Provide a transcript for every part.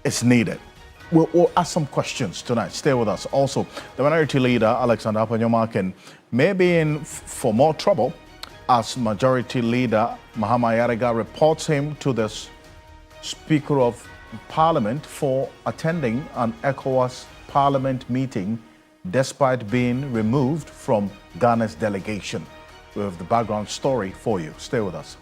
is needed. We'll ask some questions tonight. Stay with us. Also, the Minority Leader, Alexander Apanyomakin, may be in for more trouble as Majority Leader Mahama Yariga reports him to the Speaker of Parliament for attending an ECOWAS Parliament meeting despite being removed from Ghana's delegation. We have the background story for you. Stay with us.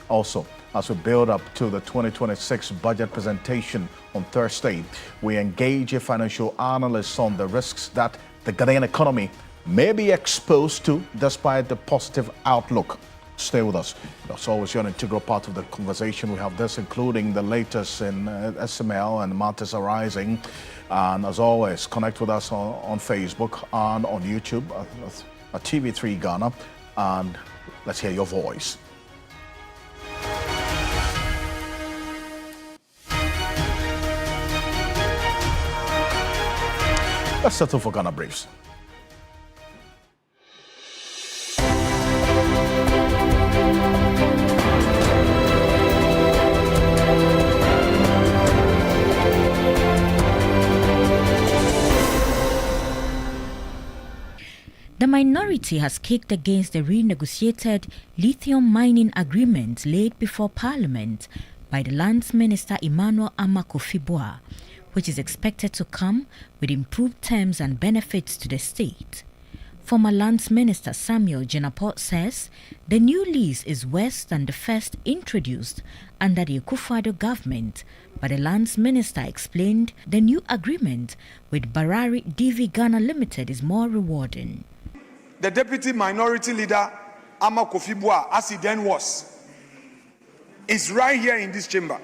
Also, as we build up to the 2026 budget presentation on Thursday, we engage a financial analyst on the risks that the Ghanaian economy may be exposed to despite the positive outlook. Stay with us. As always, you're an integral part of the conversation. We have this, including the latest in SML and matters arising. And as always, connect with us on Facebook and on YouTube at TV3 Ghana. And let's hear your voice. Let's settle for Ghana Briefs. The minority has kicked against the renegotiated lithium mining agreement laid before Parliament by the Lands Minister Emmanuel Amakofibua, which is expected to come with improved terms and benefits to the state. Former Lands Minister Samuel Jinapor says the new lease is worse than the first introduced under the Akufo-Addo government, but the Lands Minister explained the new agreement with Barari DV Ghana Limited is more rewarding. The Deputy Minority Leader, Amakofibua, as he then was, is right here in this chamber.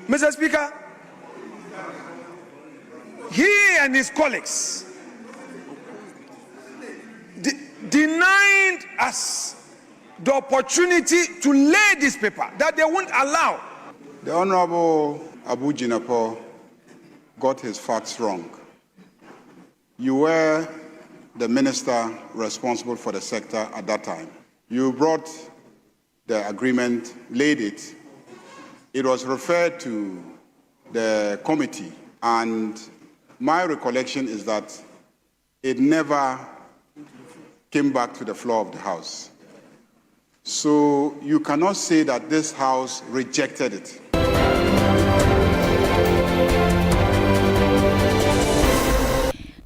Mr. Speaker, he and his colleagues denied us the opportunity to lay this paper, that they won't allow. The Honorable Abu Jinapor got his facts wrong. You were the minister responsible for the sector at that time. You brought the agreement, laid it. It was referred to the committee, and my recollection is that it never came back to the floor of the House. So you cannot say that this House rejected it.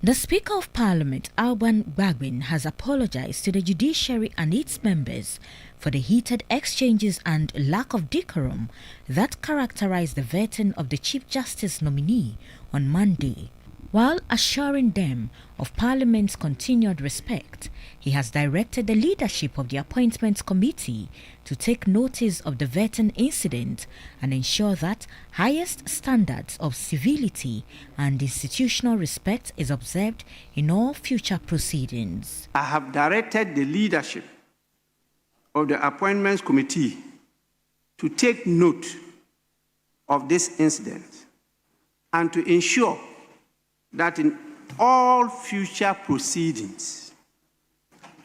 The Speaker of Parliament, Alban Bagwin, has apologized to the judiciary and its members for the heated exchanges and lack of decorum that characterized the vetting of the Chief Justice nominee on Monday. While assuring them of Parliament's continued respect, he has directed the leadership of the Appointments Committee to take notice of the vetting incident and ensure that highest standards of civility and institutional respect is observed in all future proceedings. I have directed the leadership of the Appointments Committee to take note of this incident and to ensure that in all future proceedings,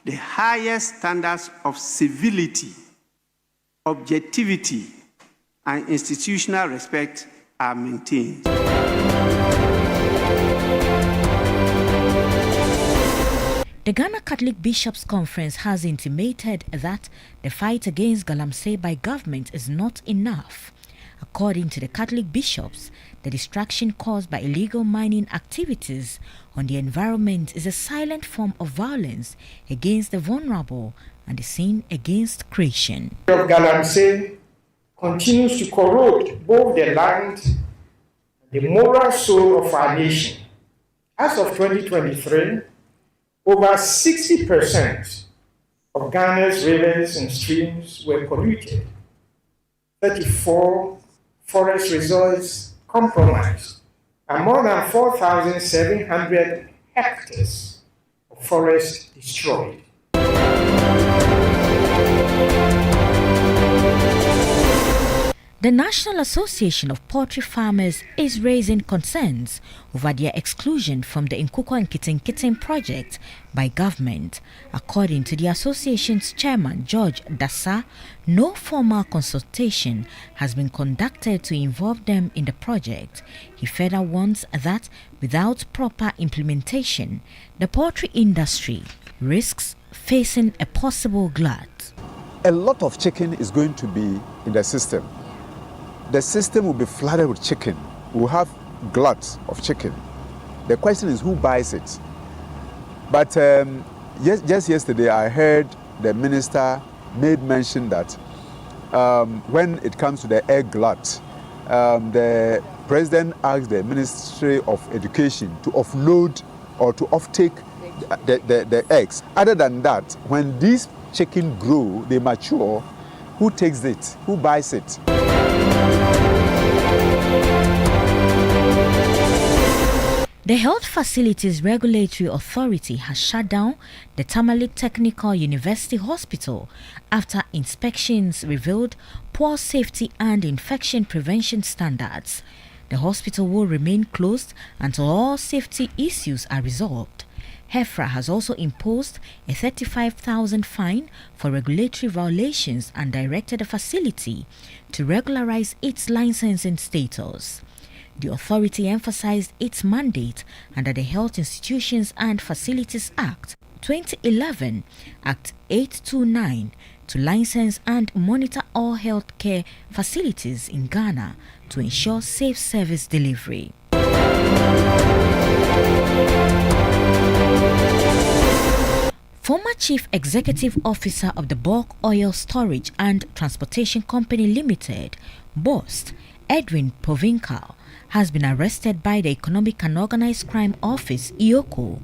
the highest standards of civility, objectivity, and institutional respect are maintained. The Ghana Catholic Bishops' Conference has intimated that the fight against Galamsey by government is not enough. According to the Catholic bishops, the distraction caused by illegal mining activities on the environment is a silent form of violence against the vulnerable and a sin against creation. Galamsey continues to corrode both the land and the moral soul of our nation. As of 2023, over 60% of Ghana's rivers and streams were polluted. 34 forest reserves compromised, and more than 4,700 hectares of forest destroyed. The National Association of Poultry Farmers is raising concerns over their exclusion from the Nkuko and Kitten project by government. According to the association's chairman, George Dasa, no formal consultation has been conducted to involve them in the project. He further warns that without proper implementation, the poultry industry risks facing a possible glut. A lot of chicken is going to be in the system. The system will be flooded with chicken. We'll have gluts of chicken. The question is who buys it? But just yesterday I heard the minister made mention that when it comes to the egg glut, the president asked the Ministry of Education to offload or to offtake the eggs. Other than that, when these chicken grow, they mature, who takes it? Who buys it? The Health Facilities Regulatory Authority has shut down the Tamale Technical University Hospital after inspections revealed poor safety and infection prevention standards. The hospital will remain closed until all safety issues are resolved. HEFRA has also imposed a 35,000 fine for regulatory violations and directed the facility to regularize its licensing status. The authority emphasized its mandate under the Health Institutions and Facilities Act 2011, Act 829, to license and monitor all healthcare facilities in Ghana to ensure safe service delivery. Former Chief Executive Officer of the Bulk Oil Storage and Transportation Company Limited, BOST, Edwin Provincial, has been arrested by the Economic and Organized Crime Office, EOCO.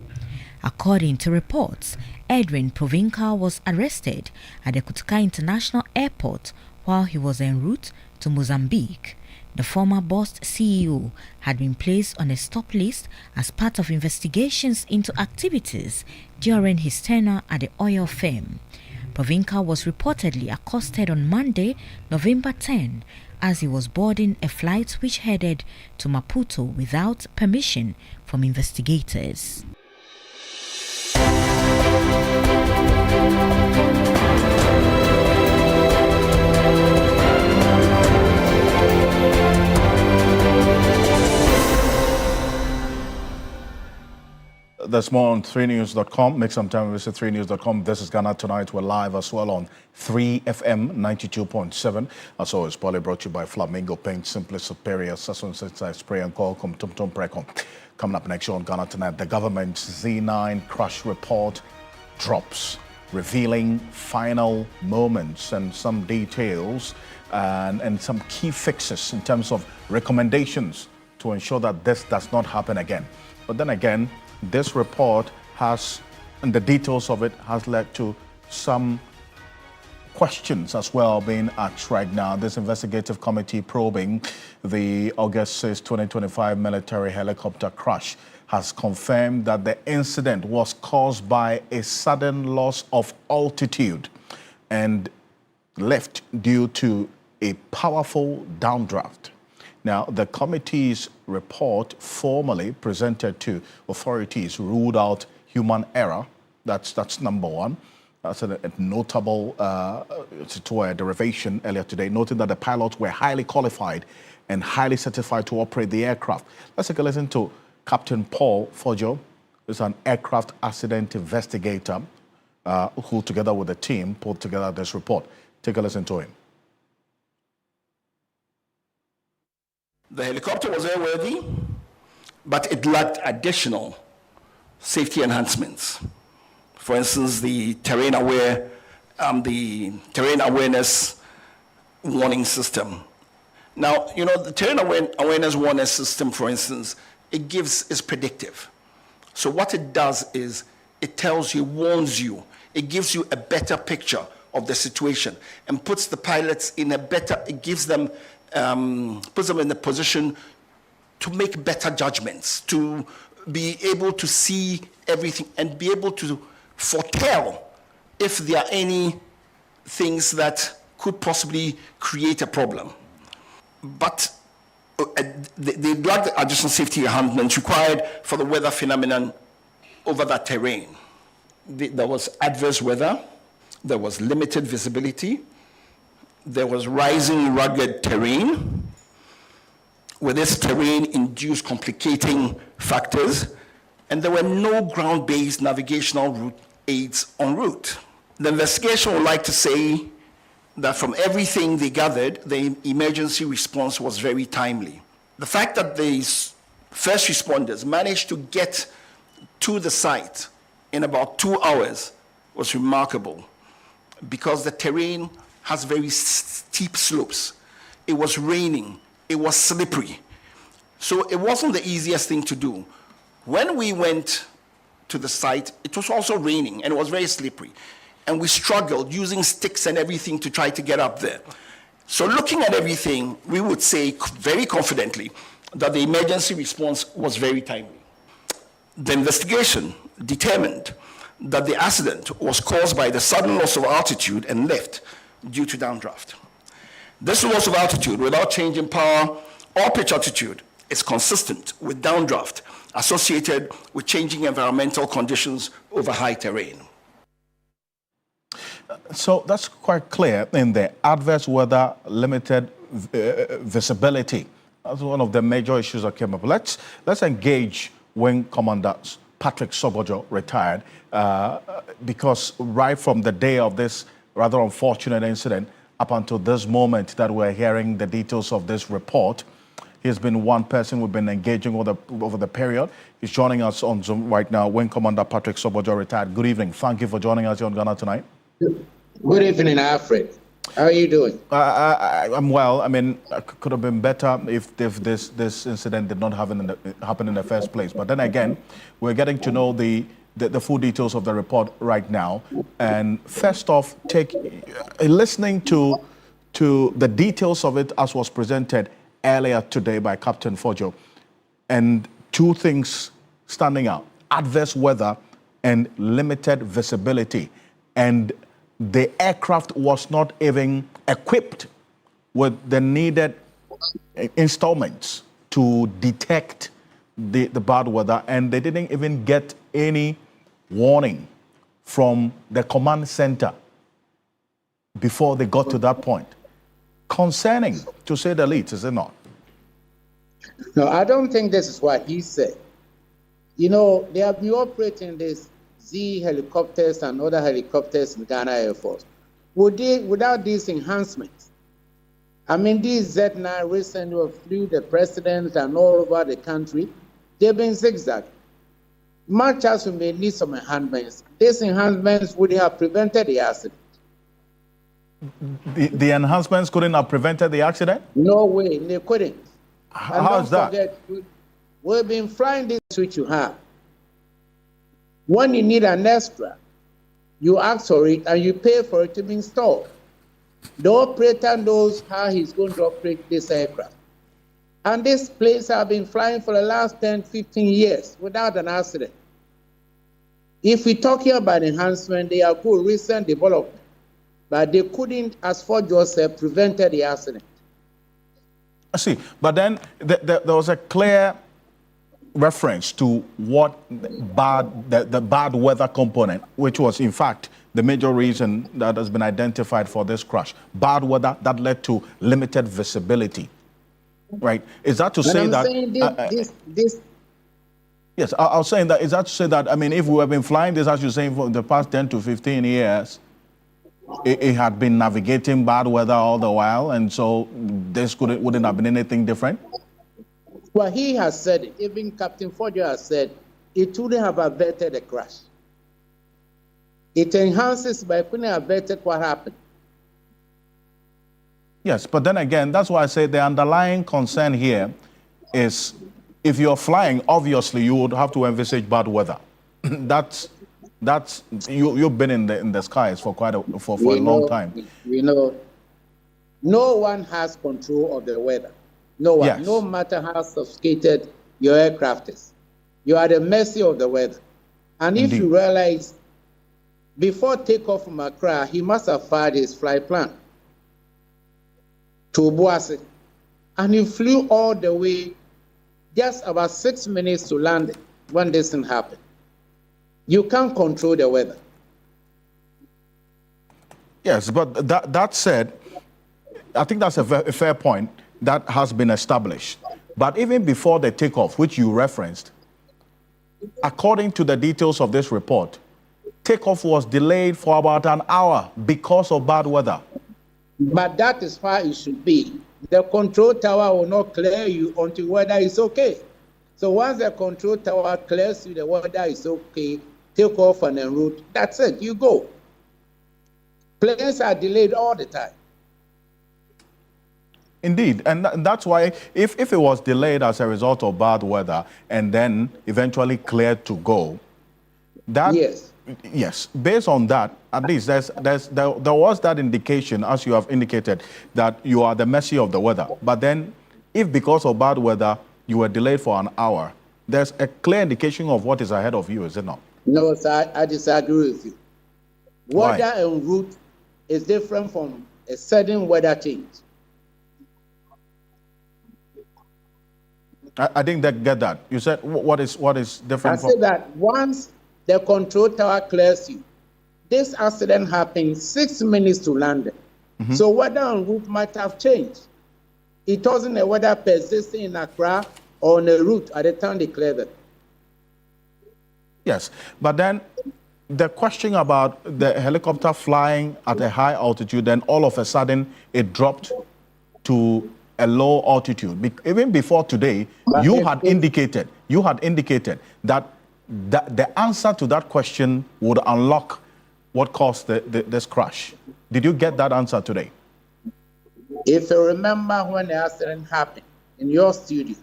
According to reports, Edwin Provincial was arrested at the Kutuka International Airport while he was en route to Mozambique. The former BOST CEO had been placed on a stop list as part of investigations into activities during his tenure at the oil firm. Provincial was reportedly accosted on Monday, November 10, as he was boarding a flight which headed to Maputo without permission from investigators. There's more on 3news.com. Make some time to visit 3news.com. This is Ghana Tonight. We're live as well on 3FM 92.7. As always, probably brought to you by Flamingo Paint, Simply Superior, Sasson Sensai Spray and Call, Tum Precom. Coming up next on Ghana Tonight, the government's Z9 crash report drops, revealing final moments and some details and some key fixes in terms of recommendations to ensure that this does not happen again. But then again, this report has, and the details of it has led to some questions as well being asked right now. This investigative committee probing the August 6, 2025 military helicopter crash has confirmed that the incident was caused by a sudden loss of altitude and lift due to a powerful downdraft. Now, the committee's report formally presented to authorities ruled out human error. That's number one. That's a notable to a derivation earlier today, noting that the pilots were highly qualified and highly certified to operate the aircraft. Let's take a listen to Captain Paul Fojo, who's an aircraft accident investigator who, together with the team, put together this report. Take a listen to him. The helicopter was airworthy, but it lacked additional safety enhancements. For instance, the terrain awareness warning system. Now, you know, the terrain awareness warning system, for instance, is predictive. So what it does is it tells you, warns you, it gives you a better picture of the situation and puts the pilots in a better, it gives them puts them in the position to make better judgments, to be able to see everything and be able to foretell if there are any things that could possibly create a problem. but they lacked the additional safety enhancements required for the weather phenomenon over that terrain. There was adverse weather, there was limited visibility, there was rising rugged terrain, where this terrain induced complicating factors, and there were no ground-based navigational route aids en route. The investigation would like to say that from everything they gathered, the emergency response was very timely. The fact that these first responders managed to get to the site in about 2 hours was remarkable, because the terrain has very steep slopes. It was raining, it was slippery. So it wasn't the easiest thing to do. When we went to the site, it was also raining and it was very slippery. And we struggled using sticks and everything to try to get up there. So looking at everything, we would say very confidently that the emergency response was very timely. The investigation determined that the accident was caused by the sudden loss of altitude and lift due to downdraft. This loss of altitude without change in power or pitch altitude is consistent with downdraft associated with changing environmental conditions over high terrain. So that's quite clear in the adverse weather, limited visibility. That's one of the major issues that came up. Let's engage Wing Commander Patrick Sobojo, retired, because right from the day of this rather unfortunate incident up until this moment that we're hearing the details of this report, he's been one person we've been engaging over the period. He's joining us on Zoom right now. Wing Commander Patrick Sobojo, retired. Good evening. Thank you for joining us here on Ghana Tonight. Good evening, Alfred. How are you doing? I'm well. I mean, it could have been better if this incident did not happen in the first place. But then again, we're getting to know the full details of the report right now. And first off, listening to the details of it as was presented earlier today by Captain Fojo, and two things standing out: adverse weather and limited visibility. And the aircraft was not even equipped with the needed instruments to detect the bad weather, and they didn't even get any warning from the command center before they got to that point. Concerning, to say the least, is it not? No, I don't think this is what he said. You know, they have been operating these Z helicopters and other helicopters in Ghana Air Force without these enhancements. I mean, these Z9 recently flew the president and all over the country. They've been zigzagging. Much as we may need some enhancements, these enhancements would have prevented the accident. The enhancements couldn't have prevented the accident? No way, they couldn't. How is that? Forget, we've been flying this which you have. When you need an extra, you ask for it and you pay for it to be installed. The operator knows how he's going to operate this aircraft. And this planes have been flying for the last 10, 15 years without an accident. If we're talking about enhancement, they are good recent development, but they couldn't, as Fojo said, prevented the accident. I see. But then there was a clear reference to what the bad weather component, which was in fact the major reason that has been identified for this crash. Bad weather that led to limited visibility, right? Is that to say that? Yes, I was saying that. Is that to say that? I mean, if we have been flying this, as you're saying, for the past 10 to 15 years, it had been navigating bad weather all the while, and so this wouldn't have been anything different. Well, he has said it. Even Captain Fojo has said it wouldn't have averted the crash. It enhances, but it couldn't have averted what happened. Yes, but then again, that's why I say the underlying concern here is if you're flying, obviously you would have to envisage bad weather. That's you've been in the skies for for a long time. We know no one has control of the weather. No one, yes. No matter how sophisticated your aircraft is, you are at the mercy of the weather. And if you realize, before takeoff from Accra, he must have fired his flight plan to Obuasi. and he flew all the way, just about 6 minutes to land when this thing happened. You can't control the weather. Yes, but that said, I think that's a fair point that has been established. But even before the takeoff, which you referenced, according to the details of this report, takeoff was delayed for about an hour because of bad weather. But that is how it should be. The control tower will not clear you until weather is okay. So once the control tower clears you, the weather is okay, take off and en route. That's it, you go. Planes are delayed all the time. Indeed, and that's why if it was delayed as a result of bad weather and then eventually cleared to go, that yes, based on that, at least there was that indication, as you have indicated, that you are the mercy of the weather. But then, if because of bad weather you were delayed for an hour, there's a clear indication of what is ahead of you, is it not? No, sir, I disagree with you. Why? Weather en route is different from a sudden weather change. I didn't get that. You said what is different? I said that once the control tower clears you, this accident happened 6 minutes to London. So weather en route might have changed. It wasn't a weather persisting in Accra or on a route at the time they cleared it. Yes, but then the question about the helicopter flying at a high altitude, then all of a sudden it dropped to a low altitude. Even before today, you had indicated that the answer to that question would unlock what caused this crash. Did you get that answer today? If you remember when the accident happened in your studio,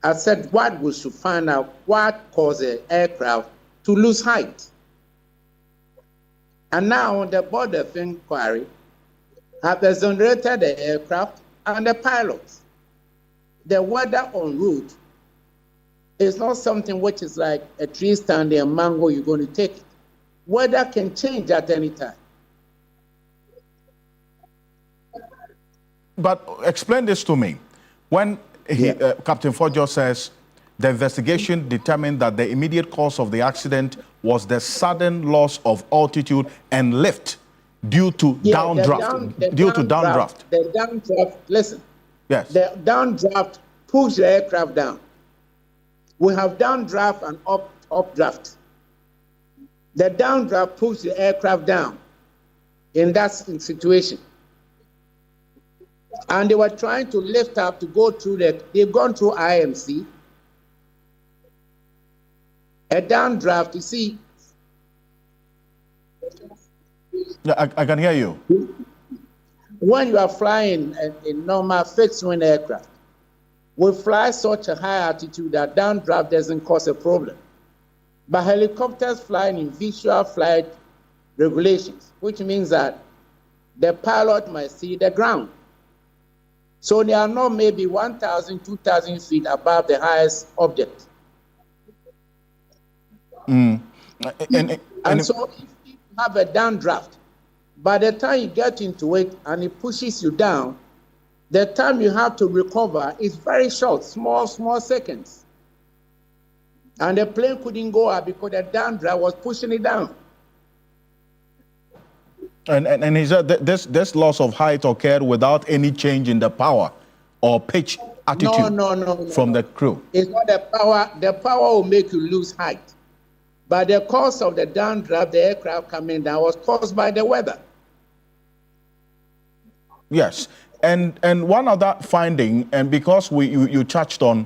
I said what we should find out what caused the aircraft to lose height. And now on the board of inquiry, have exonerated the aircraft and the pilots. The weather en route is not something which is like a tree standing, a mango, you're going to take it. Weather can change at any time. But explain this to me. When Captain Fojo says the investigation determined that the immediate cause of the accident was the sudden loss of altitude and lift due to downdraft. The downdraft, listen. Yes. The downdraft pushed the aircraft down. We have downdraft and updraft. The downdraft pushed the aircraft down in that situation. And they were trying to lift up to go through they've gone through IMC. A downdraft, you see. Yeah, I can hear you. When you are flying in normal fixed wing aircraft, we fly such a high altitude that downdraft doesn't cause a problem. But helicopters flying in visual flight regulations, which means that the pilot must see the ground. So they are not maybe 1,000, 2,000 feet above the highest object. And so if you have a downdraft, by the time you get into it and it pushes you down, the time you have to recover is very short, small seconds. And the plane couldn't go up because the downdraft was pushing it down. And he said that this loss of height occurred without any change in the power or pitch attitude from the crew. It's not the power. The power will make you lose height. But the cause of the downdraft, the aircraft coming down, was caused by the weather. Yes. And one other finding, and because you touched on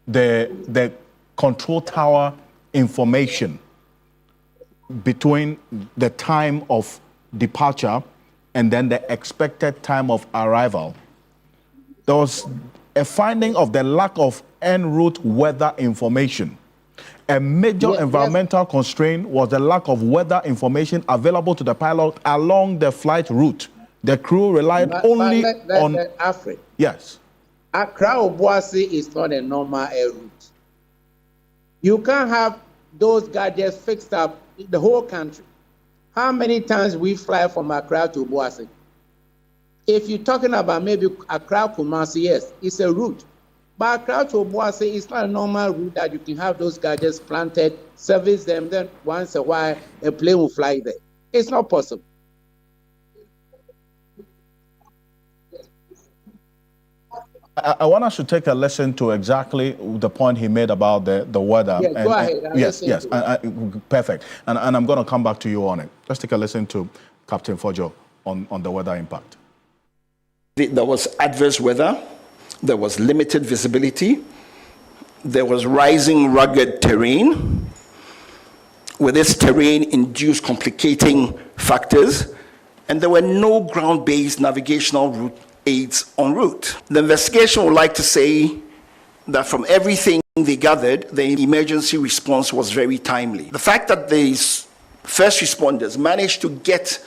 the control tower information between the time of departure and then the expected time of arrival, there was a finding of the lack of en route weather information. A major environmental constraint was the lack of weather information available to the pilot along the flight route. The crew relied only on Alfred. Yes. Accra Obuasi is not a normal air route. You can't have those gadgets fixed up in the whole country. How many times we fly from Accra to Obuasi? If you're talking about maybe Accra Kumasi, yes, it's a route. But Accra to Obuasi is not a normal route that you can have those gadgets planted, service them, then once a while a plane will fly there. It's not possible. I want us to take a listen to exactly the point he made about the weather. Yes, go ahead. Yes, perfect. And I'm going to come back to you on it. Let's take a listen to Captain Fojo on the weather impact. There was adverse weather. There was limited visibility. There was rising rugged terrain. With this terrain induced complicating factors. And there were no ground-based navigational route aids en route. The investigation would like to say that from everything they gathered, the emergency response was very timely. The fact that these first responders managed to get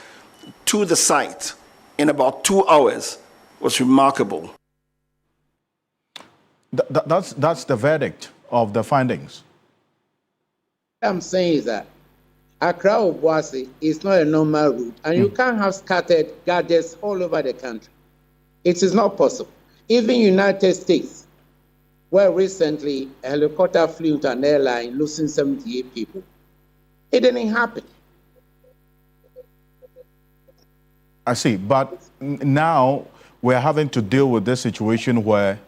to the site in about 2 hours was remarkable. That's the verdict of the findings. What I'm saying is that Accra Obuasi is not a normal route, and you can't have scattered gadgets all over the country. It is not possible. Even United States, where recently a helicopter flew into an airline, losing 78 people, it didn't happen. I see, but now we're having to deal with this situation where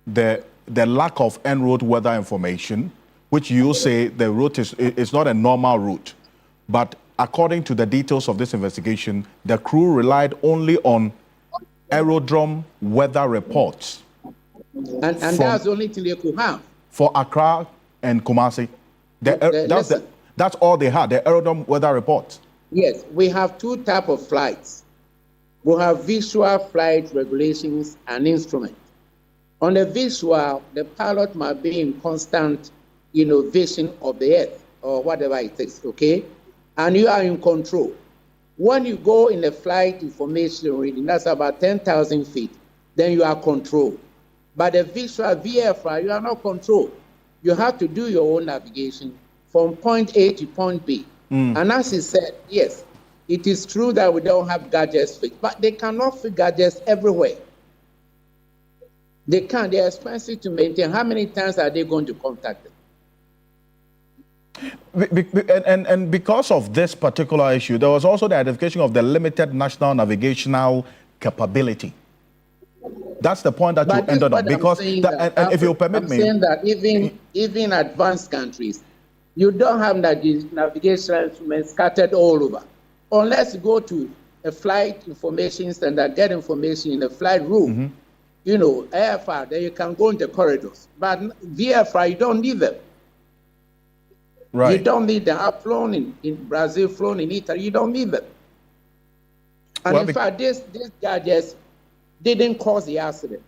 the lack of en route weather information, which you say the route is not a normal route, but according to the details of this investigation, the crew relied only on aerodrome weather reports. And that's the only thing they could have. For Accra and Kumasi. That's all they had, the aerodrome weather reports. Yes, we have two types of flights. We have visual flight regulations and instruments. On the visual, the pilot must be in constant, vision of the earth or whatever it is, okay? And you are in control. When you go in the flight information reading, that's about 10,000 feet, then you are controlled. But the visual VFR, you are not controlled. You have to do your own navigation from point A to point B. And as he said, yes, it is true that we don't have gadgets fixed, but they cannot fit gadgets everywhere. They can't. They're expensive to maintain. How many times are they going to contact them? And because of this particular issue, there was also the identification of the limited national navigational capability. That's the point that you ended on. Because, if you permit me. I'm saying that even advanced countries, you don't have navigational instruments scattered all over. Unless you go to a flight information center, get information in the flight room, AFR, then you can go in the corridors. But VFR, you don't need them. Right. You don't need them. I've flown in Brazil, flown in Italy. You don't need them. And in fact, these gadgets didn't cause the accident.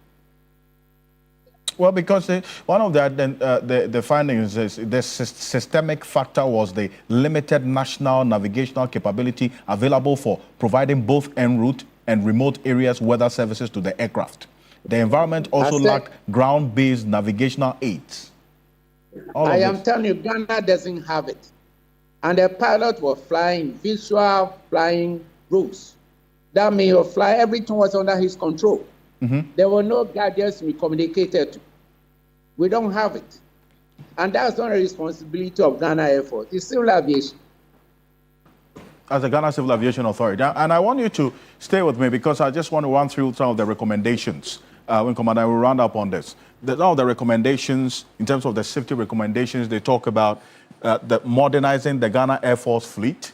Well, because one of the findings is the systemic factor was the limited national navigational capability available for providing both en route and remote areas weather services to the aircraft. The environment also lacked ground-based navigational aids. I am telling you, Ghana doesn't have it. And the pilot was flying visual flying routes. That means he fly, everything was under his control. There were no gadgets we communicated to. We don't have it. And that's not a responsibility of Ghana Air Force. It's civil aviation. As the Ghana Civil Aviation Authority. And I want you to stay with me because I just want to run through some of the recommendations. When Commander will round up on this. Some of the recommendations, in terms of the safety recommendations, they talk about the modernizing the Ghana Air Force fleet,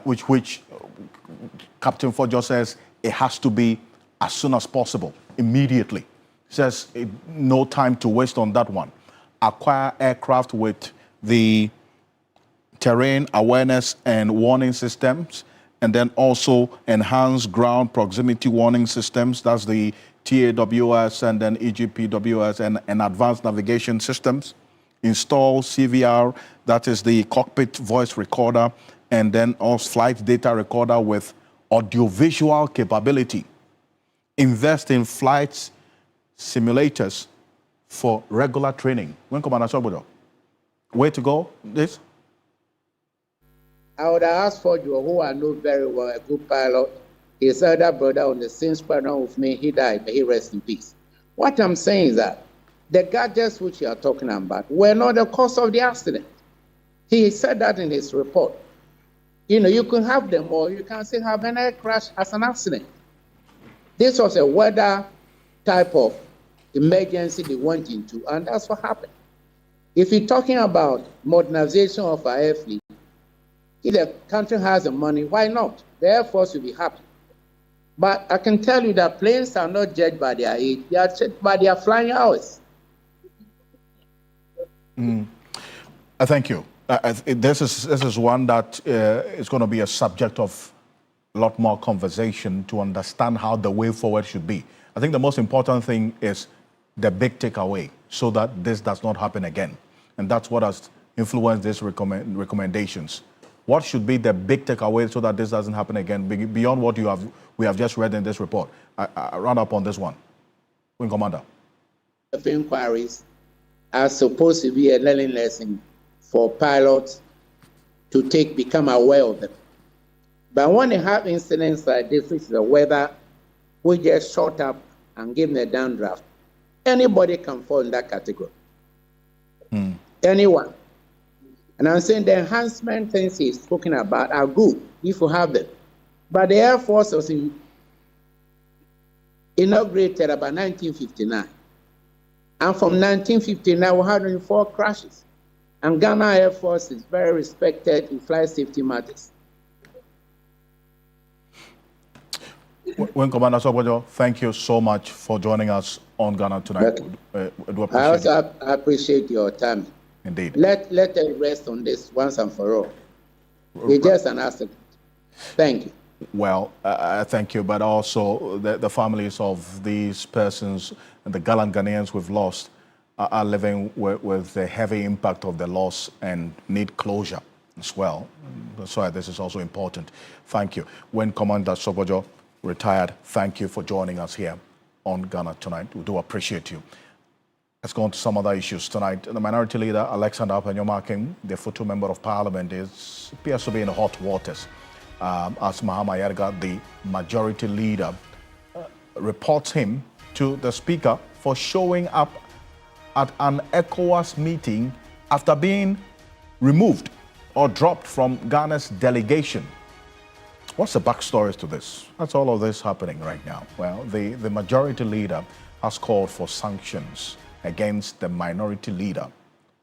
which Captain Fojo says it has to be as soon as possible, immediately. Says no time to waste on that one. Acquire aircraft with the terrain awareness and warning systems, and then also enhance ground proximity warning systems. That's the TAWS and then EGPWS and advanced navigation systems. Install CVR, that is the cockpit voice recorder, and then also flight data recorder with audiovisual capability. Invest in flight simulators for regular training. When Commander Sobodo, way to go, this? I would ask for you, who I know very well, a good pilot. his elder brother on the same squadron with me. He died. May he rest in peace. What I'm saying is that the gadgets which you are talking about were not the cause of the accident. He said that in his report. You know, you can have them, or you can still have an air crash as an accident. This was a weather type of emergency they went into, and that's what happened. If you're talking about modernization of our air fleet, if the country has the money, why not? The Air Force will be happy. But I can tell you that planes are not judged by their age, they are judged by their flying hours. Thank you. This is one that is going to be a subject of a lot more conversation to understand how the way forward should be. I think the most important thing is the big takeaway so that this does not happen again. And that's what has influenced these recommendations. What should be the big takeaway so that this doesn't happen again, beyond what we have just read in this report? I round up on this one. Wing Commander. The inquiries are supposed to be a learning lesson for pilots to become aware of them. But when they have incidents like this, which is the weather, we just shut up and give them a downdraft. Anybody can fall in that category. Anyone. And I'm saying the enhancement things he's talking about are good if you have them. But the Air Force was inaugurated about 1959. And from 1959, we had only 4 crashes. And Ghana Air Force is very respected in flight safety matters. When Commander Sobojo, thank you so much for joining us on Ghana Tonight. I also appreciate your time. Indeed. Let it rest on this once and for all. It's just an accident. Thank you. Well, thank you, but also the families of these persons and the gallant Ghanaians we've lost are living with the heavy impact of the loss and need closure as well. That's why this is also important. Thank you. When Commander Sobojo retired, thank you for joining us here on Ghana Tonight. We do appreciate you. Let's go on to some other issues tonight. The Minority Leader, Alexander Apanyomakin, the Futu Member of Parliament, appears to be in hot waters as Mahama Yarga, the Majority Leader, reports him to the Speaker for showing up at an ECOWAS meeting after being removed or dropped from Ghana's delegation. What's the backstory to this? That's all of this happening right now. Well, the Majority Leader has called for sanctions against the Minority Leader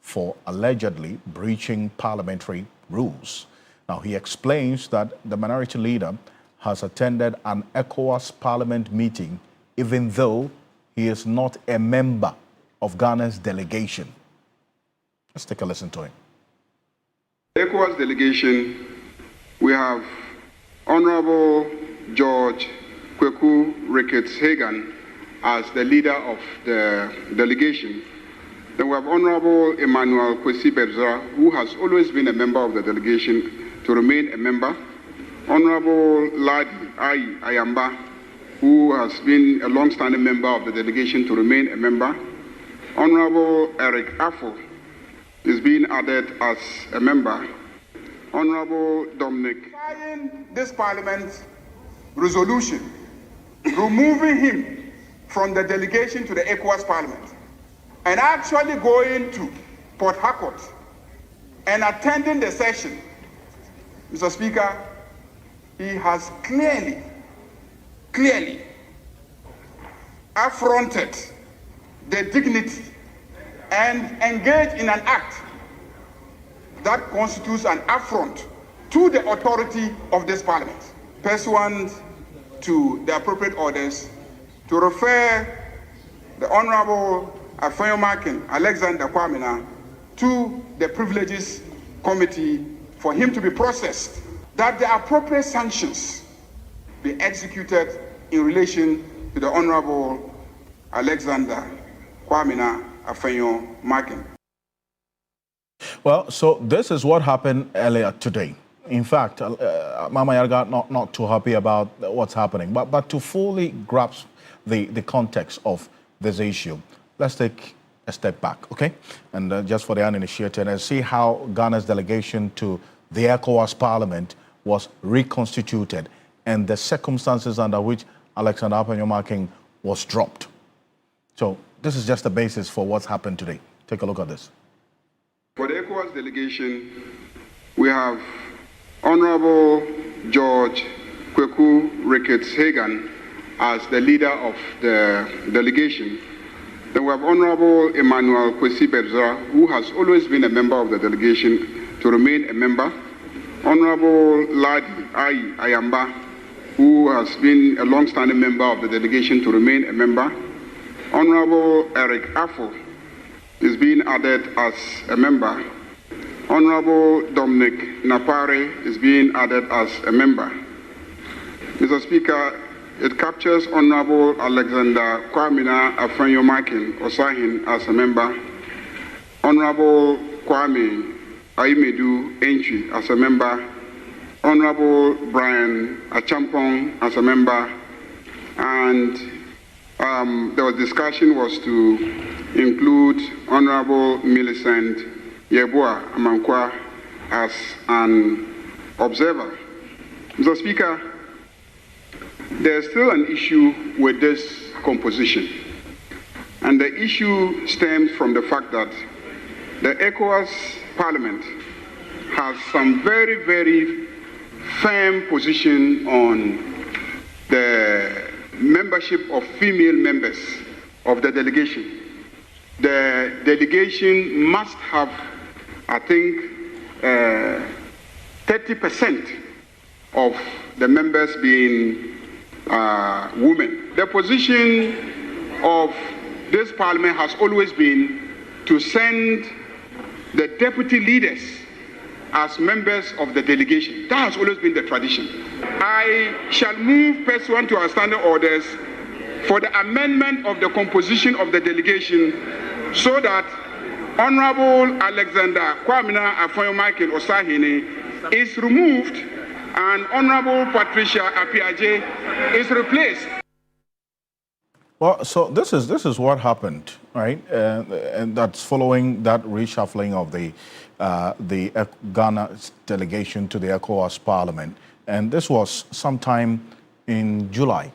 for allegedly breaching parliamentary rules. Now, he explains that the Minority Leader has attended an ECOWAS Parliament meeting even though he is not a member of Ghana's delegation. Let's take a listen to him. The ECOWAS delegation, we have Honorable George Kweku Ricketts Hagan as the leader of the delegation. Then we have Honorable Emmanuel Kwesi Bedzora, who has always been a member of the delegation, to remain a member. Honorable Ladi Ayamba, who has been a long-standing member of the delegation, to remain a member. Honorable Eric Affo is being added as a member. Honorable Dominic. This Parliament resolution removing him from the delegation to the ECOWAS Parliament and actually going to Port Harcourt and attending the session, Mr. Speaker, he has clearly affronted the dignity and engaged in an act that constitutes an affront to the authority of this Parliament, pursuant to the appropriate orders, to refer the Honorable Afanyomakin Alexander Kwamina to the Privileges Committee for him to be processed, that the appropriate sanctions be executed in relation to the Honorable Alexander Kwamina Afanyomakin. Well, so this is what happened earlier today. In fact, Mama Yarga not too happy about what's happening, but to fully grasp the context of this issue, let's take a step back, okay? And just for the uninitiated, and see how Ghana's delegation to the ECOWAS Parliament was reconstituted and the circumstances under which Alexander Apenyomakin was dropped. So this is just the basis for what's happened today. Take a look at this. For the ECOWAS delegation, we have Honorable George Kweku Ricketts Hagan as the leader of the delegation. Then we have Honorable Emmanuel Kwesi Bedzra, who has always been a member of the delegation, to remain a member. Honorable Ladi Ayamba, who has been a long-standing member of the delegation, to remain a member. Honorable Eric Affo is being added as a member. Honorable Dominic Napare is being added as a member. Mr. Speaker, it captures Honorable Alexander Kwamina Afenyomakin Osahin as a member, Honorable Kwame Aimedu Entry as a member, Honorable Brian Achampong as a member, and the discussion was to include Honorable Millicent Yeboah Amankwa as an observer. Mr. Speaker, there's still an issue with this composition. And the issue stems from the fact that the ECOWAS Parliament has some very, very firm position on the membership of female members of the delegation. The delegation must have, I think, 30% of the members being women. The position of this parliament has always been to send the deputy leaders as members of the delegation. That has always been the tradition. I shall move pursuant to our standing orders for the amendment of the composition of the delegation so that Honorable Alexander Kwamina Afenyomakin Osahini is removed and Honorable Patricia Apiaje is replaced. Well, so this is what happened, right? And that's following that reshuffling of the Ghana delegation to the ECOWAS Parliament, and this was sometime in July,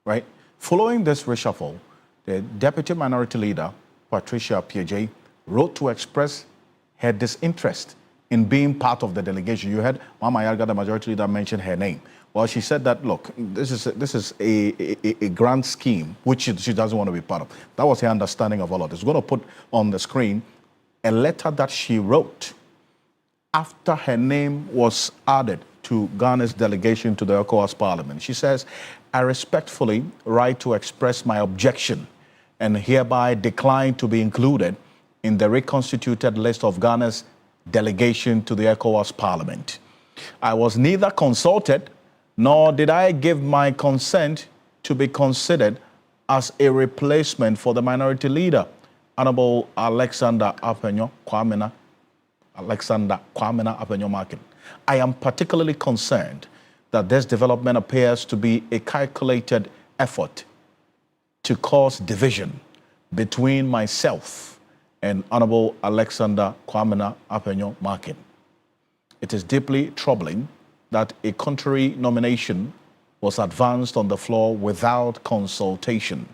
right? Following this reshuffle, the Deputy Minority Leader Patricia Apiaje wrote to express her disinterest in being part of the delegation. You heard Mama Yarga, the Majority Leader, mention her name. Well, she said that, look, this is a grand scheme which she doesn't want to be part of. That was her understanding of all of this. We're going to put on the screen a letter that she wrote after her name was added to Ghana's delegation to the ECOWAS Parliament. She says, I respectfully write to express my objection and hereby decline to be included in the reconstituted list of Ghana's delegation to the ECOWAS Parliament. I was neither consulted nor did I give my consent to be considered as a replacement for the minority leader, Honorable Alexander Kwamina Apenyomakin. I am particularly concerned that this development appears to be a calculated effort to cause division between myself and Honorable Alexander Kwamina Apenyomakin. It is deeply troubling that a contrary nomination was advanced on the floor without consultation.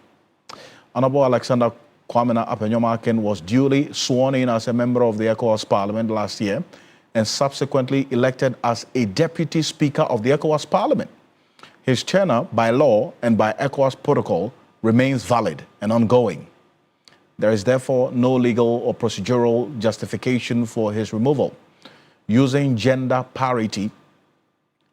Honorable Alexander Kwamina Apenyomakin was duly sworn in as a member of the ECOWAS Parliament last year and subsequently elected as a deputy speaker of the ECOWAS Parliament. His tenure by law and by ECOWAS protocol remains valid and ongoing. There is therefore no legal or procedural justification for his removal. Using gender parity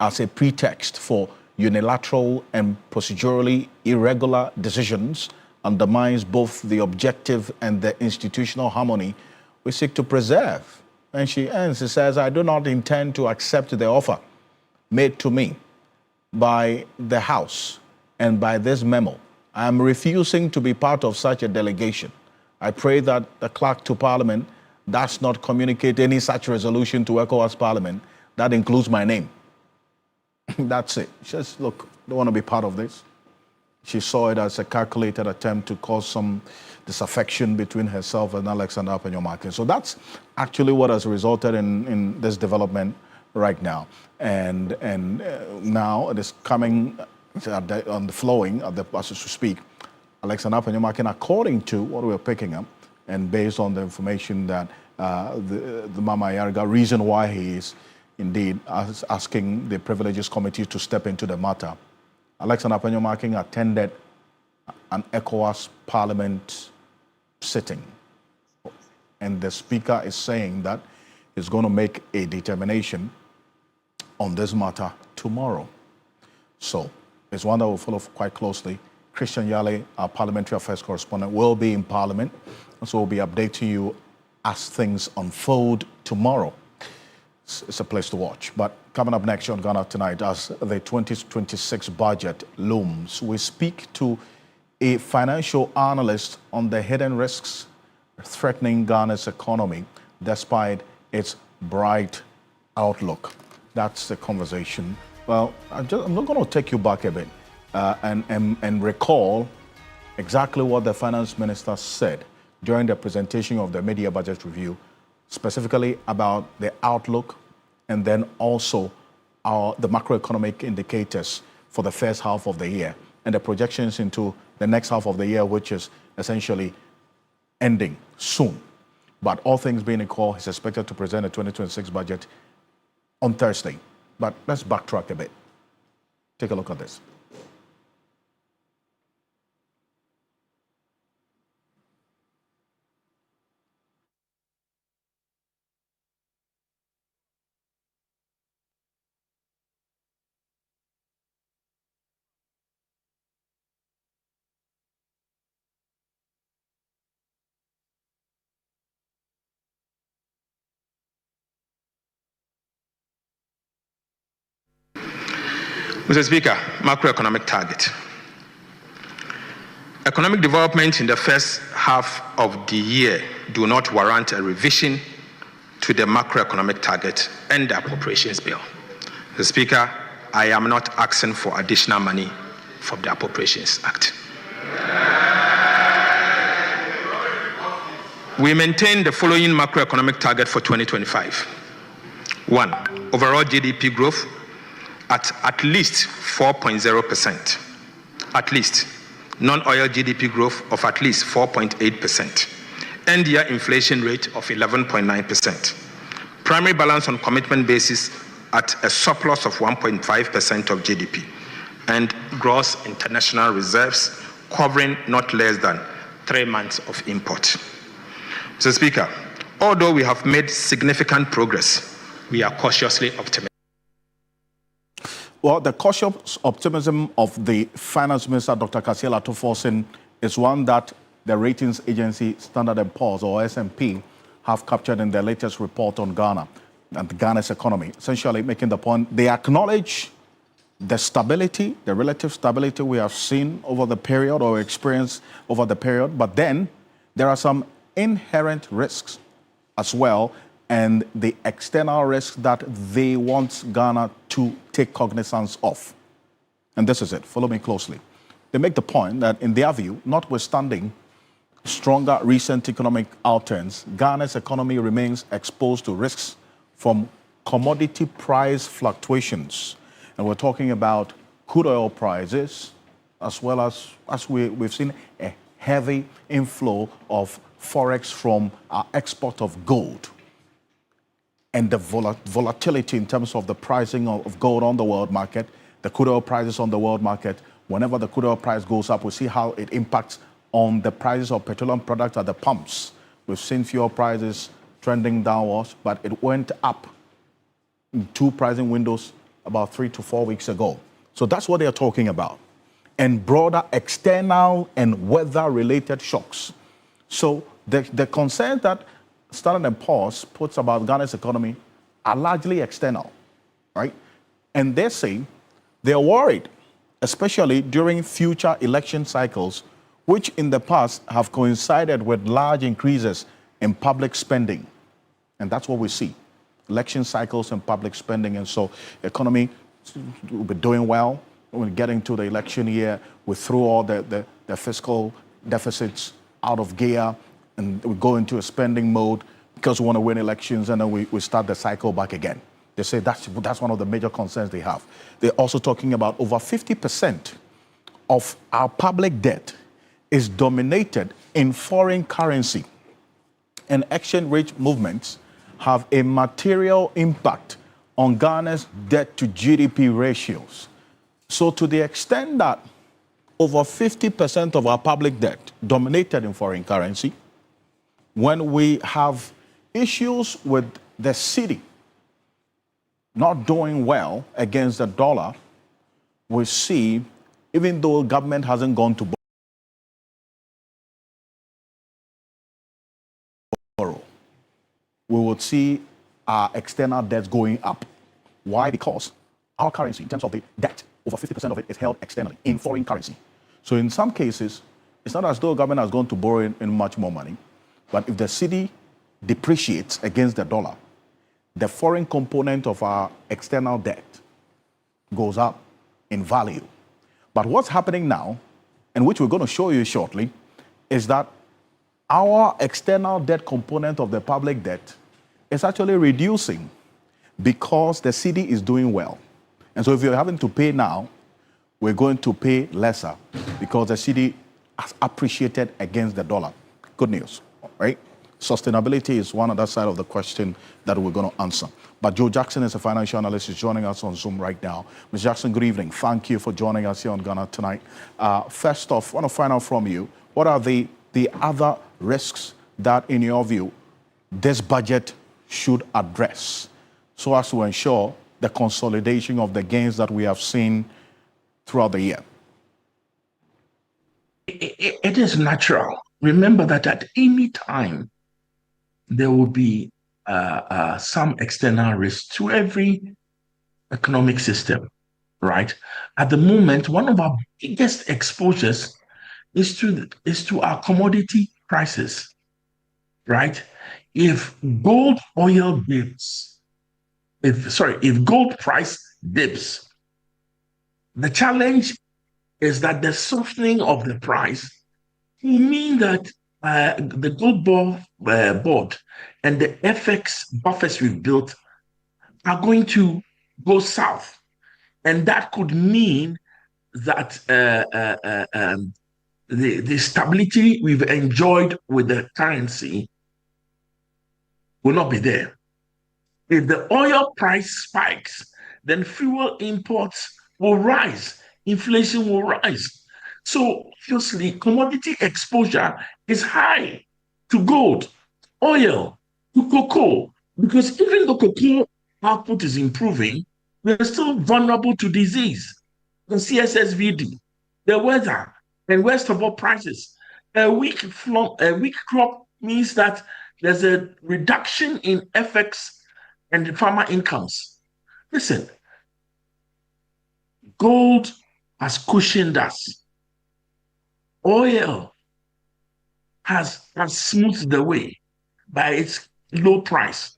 as a pretext for unilateral and procedurally irregular decisions undermines both the objective and the institutional harmony we seek to preserve. And she ends, she says, I do not intend to accept the offer made to me by the House and by this memo. I am refusing to be part of such a delegation. I pray that the clerk to Parliament does not communicate any such resolution to ECOWAS Parliament that includes my name. That's it. She says, look, don't want to be part of this. She saw it as a calculated attempt to cause some disaffection between herself and Alexander Apenyomakin. So that's actually what has resulted in this development right now. And now it is coming on the flowing, as we speak. Alexander Apanyomakin, according to what we're picking up, and based on the information that the Mama Yarga, reason why he is indeed asking the Privileges Committee to step into the matter. Alexander Apanyomakin attended an ECOWAS Parliament sitting, and the Speaker is saying that he's going to make a determination on this matter tomorrow. So it's one that we'll follow quite closely. Christian Yale, our parliamentary affairs correspondent, will be in Parliament, and so we'll be updating you as things unfold tomorrow. It's a place to watch. But coming up next on Ghana Tonight, as the 2026 budget looms, we speak to a financial analyst on the hidden risks threatening Ghana's economy despite its bright outlook. That's the conversation. Well, I'm not going to take you back a bit and recall exactly what the finance minister said during the presentation of the media budget review, specifically about the outlook and then also the macroeconomic indicators for the first half of the year and the projections into the next half of the year, which is essentially ending soon. But all things being equal, he's expected to present a 2026 budget on Thursday. But let's backtrack a bit. Take a look at this. Mr. Speaker, macroeconomic target. Economic development in the first half of the year do not warrant a revision to the macroeconomic target and the appropriations bill. Mr. Speaker, I am not asking for additional money from the Appropriations Act. We maintain the following macroeconomic target for 2025. 1. Overall GDP growth at least 4.0%. At least. Non-oil GDP growth of at least 4.8%. End-year inflation rate of 11.9%. Primary balance on commitment basis at a surplus of 1.5% of GDP. And gross international reserves covering not less than 3 months of import. Mr. Speaker, although we have made significant progress, we are cautiously optimistic. Well, the cautious optimism of the Finance Minister, Dr. Kasiel Atoforsen, is one that the ratings agency Standard & Poor's, or S&P, have captured in their latest report on Ghana and Ghana's economy, essentially making the point they acknowledge the stability, the relative stability we have seen over the period or experienced over the period, but then there are some inherent risks as well, and the external risks that they want Ghana to take cognizance of. And this is it. Follow me closely. They make the point that, in their view, notwithstanding stronger recent economic outturns, Ghana's economy remains exposed to risks from commodity price fluctuations. And we're talking about crude oil prices, as well as we've seen a heavy inflow of forex from our export of gold. And the volatility in terms of the pricing of gold on the world market, the crude oil prices on the world market. Whenever the crude oil price goes up, we see how it impacts on the prices of petroleum products at the pumps. We've seen fuel prices trending downwards, but it went up in 2 pricing windows about 3 to 4 weeks ago. So that's what they're talking about. And broader external and weather-related shocks. So the concerns that Standard & Poor's puts about Ghana's economy are largely external, right? And they say they're worried, especially during future election cycles, which in the past have coincided with large increases in public spending. And that's what we see, election cycles and public spending. And so the economy will be doing well. When we get into the election year, we throw all the fiscal deficits out of gear, and we go into a spending mode because we want to win elections, and then we start the cycle back again. They say that's one of the major concerns they have. They're also talking about over 50% of our public debt is dominated in foreign currency, and exchange rate movements have a material impact on Ghana's debt to GDP ratios. So to the extent that over 50% of our public debt dominated in foreign currency, when we have issues with the cedi not doing well against the dollar, we see, even though government hasn't gone to borrow, we would see our external debts going up. Why? Because our currency, in terms of the debt, over 50% of it is held externally in foreign currency. So in some cases, it's not as though government has gone to borrow in much more money, but if the cedi depreciates against the dollar, the foreign component of our external debt goes up in value. But what's happening now, and which we're going to show you shortly, is that our external debt component of the public debt is actually reducing because the cedi is doing well. And so if you're having to pay now, we're going to pay lesser because the cedi has appreciated against the dollar. Good news, right? Sustainability is one other side of the question that we're going to answer. But Joe Jackson is a financial analyst. He's joining us on Zoom right now. Ms. Jackson, good evening. Thank you for joining us here on Ghana Tonight. First off, I want to find out from you, what are the other risks that, in your view, this budget should address so as to ensure the consolidation of the gains that we have seen throughout the year? It is natural. Remember that at any time, there will be some external risk to every economic system, right? At the moment, one of our biggest exposures is to our commodity prices, right? If gold price dips, the challenge is that the softening of the price will mean that the gold board and the FX buffers we've built are going to go south. And that could mean that the stability we've enjoyed with the currency will not be there. If the oil price spikes, then fuel imports will rise, inflation will rise. So obviously, commodity exposure is high to gold, oil, to cocoa, because even though cocoa output is improving, we're still vulnerable to disease, the CSSVD, the weather, and worst of all, prices. A weak crop means that there's a reduction in FX and farmer incomes. Listen, gold has cushioned us. Oil has smoothed the way by its low price.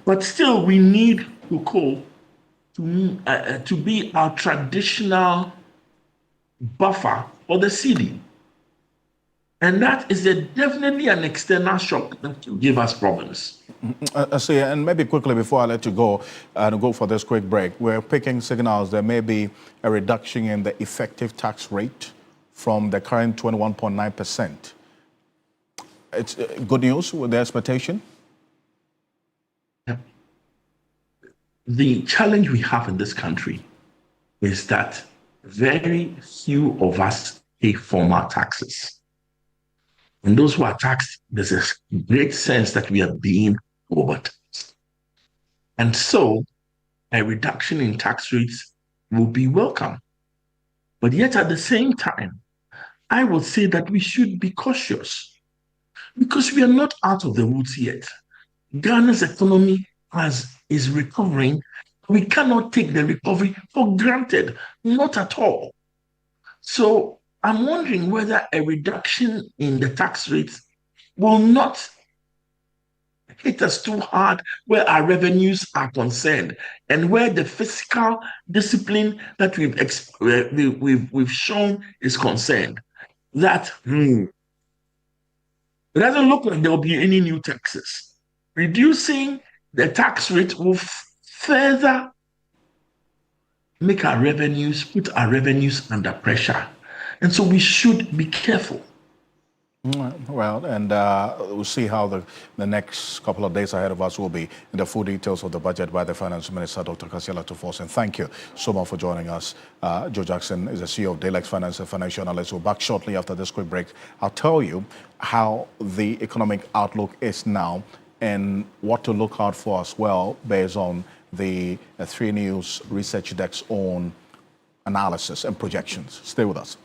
But still, we need cocoa to be our traditional buffer for the cedi. And that is definitely an external shock that will give us problems. I see, and maybe quickly before I let you go and go for this quick break, we're picking signals there may be a reduction in the effective tax rate from the current 21.9%. It's good news with the expectation? The challenge we have in this country is that very few of us pay formal taxes. And those who are taxed, there's a great sense that we are being overtaxed. And so a reduction in tax rates will be welcome. But yet at the same time, I would say that we should be cautious because we are not out of the woods yet. Ghana's economy is recovering. We cannot take the recovery for granted, not at all. So I'm wondering whether a reduction in the tax rates will not hit us too hard where our revenues are concerned and where the fiscal discipline that we've shown is concerned. That it doesn't look like there will be any new taxes. Reducing the tax rate will further make our revenues, put our revenues under pressure. And so we should be careful. Well, and we'll see how the next couple of days ahead of us will be in the full details of the budget by the Finance Minister, Dr. Kasiela Tuforsen. Thank you so much for joining us. Joe Jackson is the CEO of Daylex Finance and Financial Analyst. We'll back shortly after this quick break. I'll tell you how the economic outlook is now and what to look out for as well based on the 3 News Research Desk's own analysis and projections. Stay with us.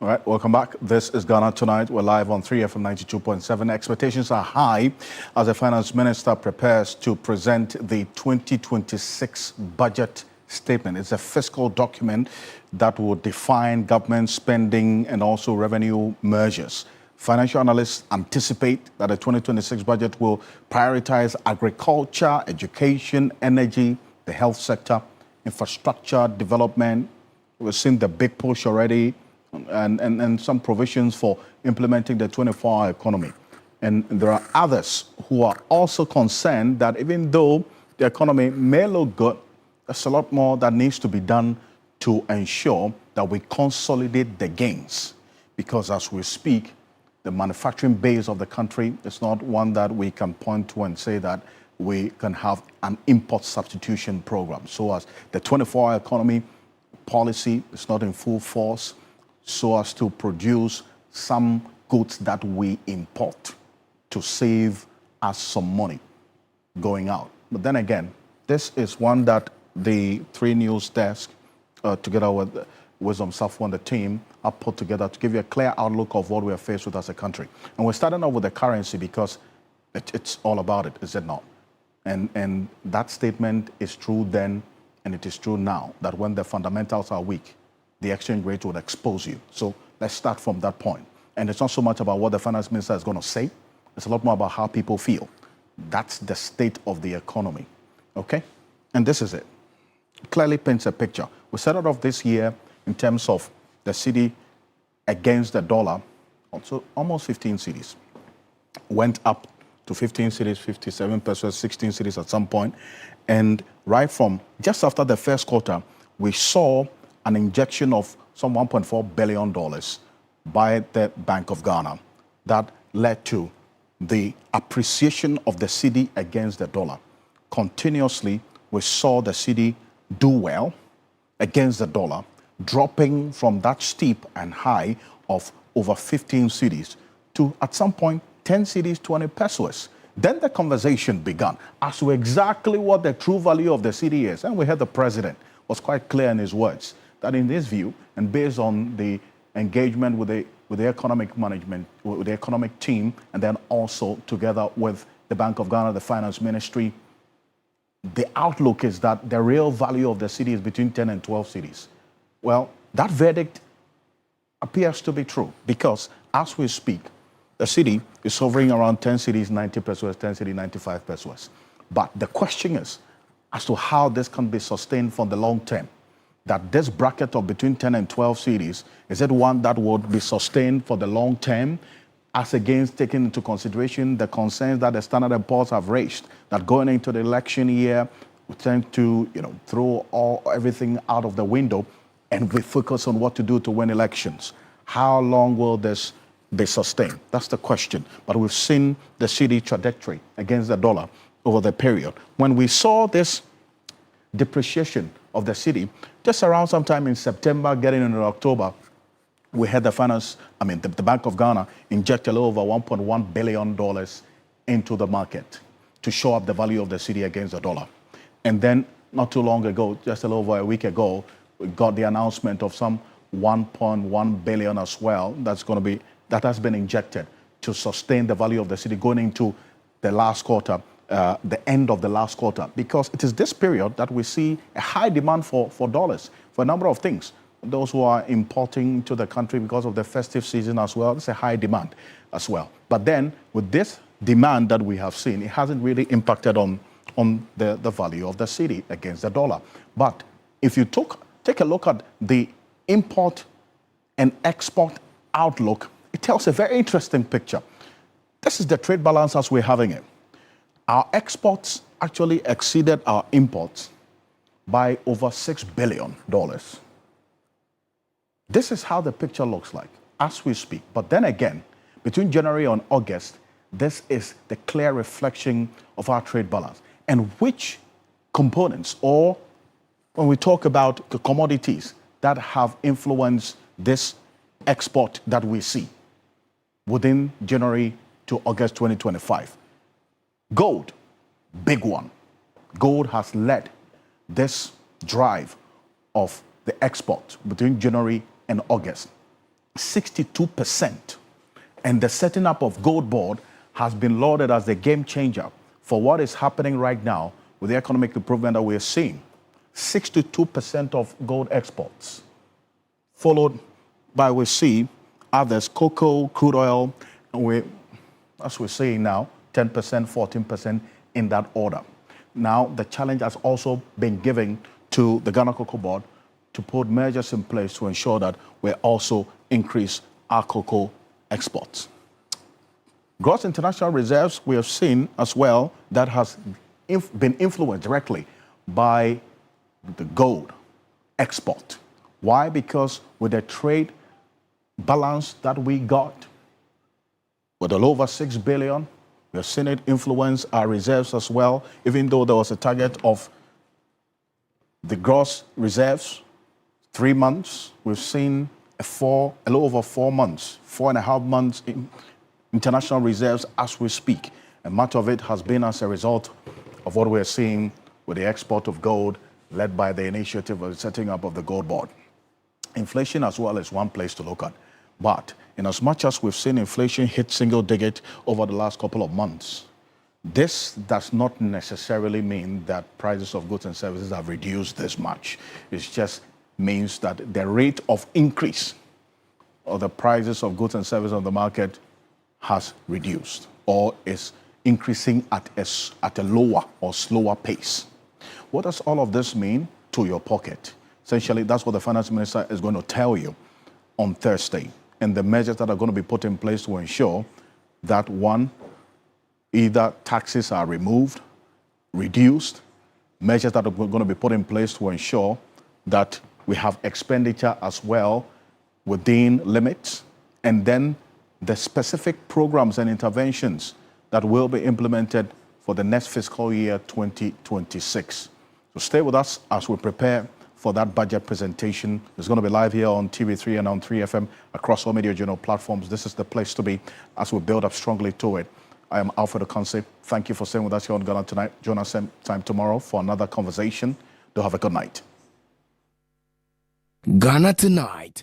All right, welcome back. This is Ghana Tonight. We're live on 3FM 92.7. Expectations are high as the finance minister prepares to present the 2026 budget statement. It's a fiscal document that will define government spending and also revenue measures. Financial analysts anticipate that the 2026 budget will prioritize agriculture, education, energy, the health sector, infrastructure development. We've seen the big push already and some provisions for implementing the 24-hour economy. And there are others who are also concerned that even though the economy may look good, there's a lot more that needs to be done to ensure that we consolidate the gains. Because as we speak, the manufacturing base of the country is not one that we can point to and say that we can have an import substitution program. So as the 24-hour economy policy is not in full force, so as to produce some goods that we import to save us some money going out. But then again, this is one that the 3 News desk, together with Wisdom Safwa and the team, are put together to give you a clear outlook of what we are faced with as a country. And we're starting off with the currency because it's all about it, is it not? And that statement is true then, and it is true now, that when the fundamentals are weak, the exchange rate would expose you. So let's start from that point. And it's not so much about what the finance minister is going to say. It's a lot more about how people feel. That's the state of the economy. Okay? And this is it. It clearly paints a picture. We started off this year in terms of the cedi against the dollar, also almost 15 cedis. Went up to 15 cedis, 57 pesos, 16 cedis at some point. And right from just after the first quarter, we saw an injection of some $1.4 billion by the Bank of Ghana that led to the appreciation of the cedi against the dollar. Continuously, we saw the cedi do well against the dollar, dropping from that steep and high of over 15 cedis to, at some point, 10 cedis, 20 pesos. Then the conversation began as to exactly what the true value of the cedi is. And we heard the president was quite clear in his words that in his view, and based on the engagement with the economic management, with the economic team, and then also together with the Bank of Ghana, the finance ministry, the outlook is that the real value of the cedi is between 10 and 12 cedis. Well, that verdict appears to be true because as we speak, the cedi is hovering around 10 cedis, 90 pesos, 10 cedis, 95 pesos. But the question is as to how this can be sustained for the long term. That this bracket of between 10 and 12 cedis, is it one that would be sustained for the long term, as against taking into consideration the concerns that the Standard & Poor's have raised, that going into the election year, we tend to throw everything out of the window and we focus on what to do to win elections. How long will this be sustained? That's the question. But we've seen the cedi trajectory against the dollar over the period. When we saw this depreciation of the cedi, just around sometime in September, getting into October, we had the Bank of Ghana inject a little over $1.1 billion into the market to show up the value of the cedi against the dollar. And then not too long ago, just a little over a week ago, we got the announcement of some 1.1 billion as well that has been injected to sustain the value of the cedi going into the last quarter, the end of the last quarter, because it is this period that we see a high demand for dollars for a number of things. Those who are importing to the country because of the festive season as well, it's a high demand as well. But then with this demand that we have seen, it hasn't really impacted on the value of the cedi against the dollar. But if you take a look at the import and export outlook, it tells a very interesting picture. This is the trade balance as we're having it. Our exports actually exceeded our imports by over $6 billion. This is how the picture looks like as we speak. But then again, between January and August, this is the clear reflection of our trade balance. And which components, or when we talk about the commodities that have influenced this export that we see within January to August 2025. Gold, big one. Gold has led this drive of the export between January and August. 62%. And the setting up of Gold Board has been lauded as the game changer for what is happening right now with the economic improvement that we're seeing. 62% of gold exports, followed by, we see, others, cocoa, crude oil, and as we're seeing now, 10%, 14% in that order. Now, the challenge has also been given to the Ghana Cocoa Board to put measures in place to ensure that we also increase our cocoa exports. Gross international reserves, we have seen as well, that has been influenced directly by the gold export. Why? Because with the trade balance that we got, with a little over 6 billion, we have seen it influence our reserves as well, even though there was a target of the gross reserves, 3 months, we've seen a little over 4 months, 4.5 months in international reserves as we speak. And much of it has been as a result of what we're seeing with the export of gold led by the initiative of the setting up of the Gold Board. Inflation as well is one place to look at. But in as much as we've seen inflation hit single digit over the last couple of months, this does not necessarily mean that prices of goods and services have reduced this much. It just means that the rate of increase of the prices of goods and services on the market has reduced or is increasing at a lower or slower pace. What does all of this mean to your pocket? Essentially, that's what the finance minister is going to tell you on Thursday, and the measures that are going to be put in place to ensure that, one, either taxes are removed, reduced, measures that are going to be put in place to ensure that we have expenditure as well within limits, and then the specific programs and interventions that will be implemented for the next fiscal year 2026. So stay with us as we prepare for that budget presentation. It's going to be live here on TV3 and on 3FM across all media journal platforms. This is the place to be as we build up strongly to it. I am Alfred Ocansey. Thank you for staying with us here on Ghana Tonight. Join us same time tomorrow for another conversation. Do have a good night. Ghana Tonight.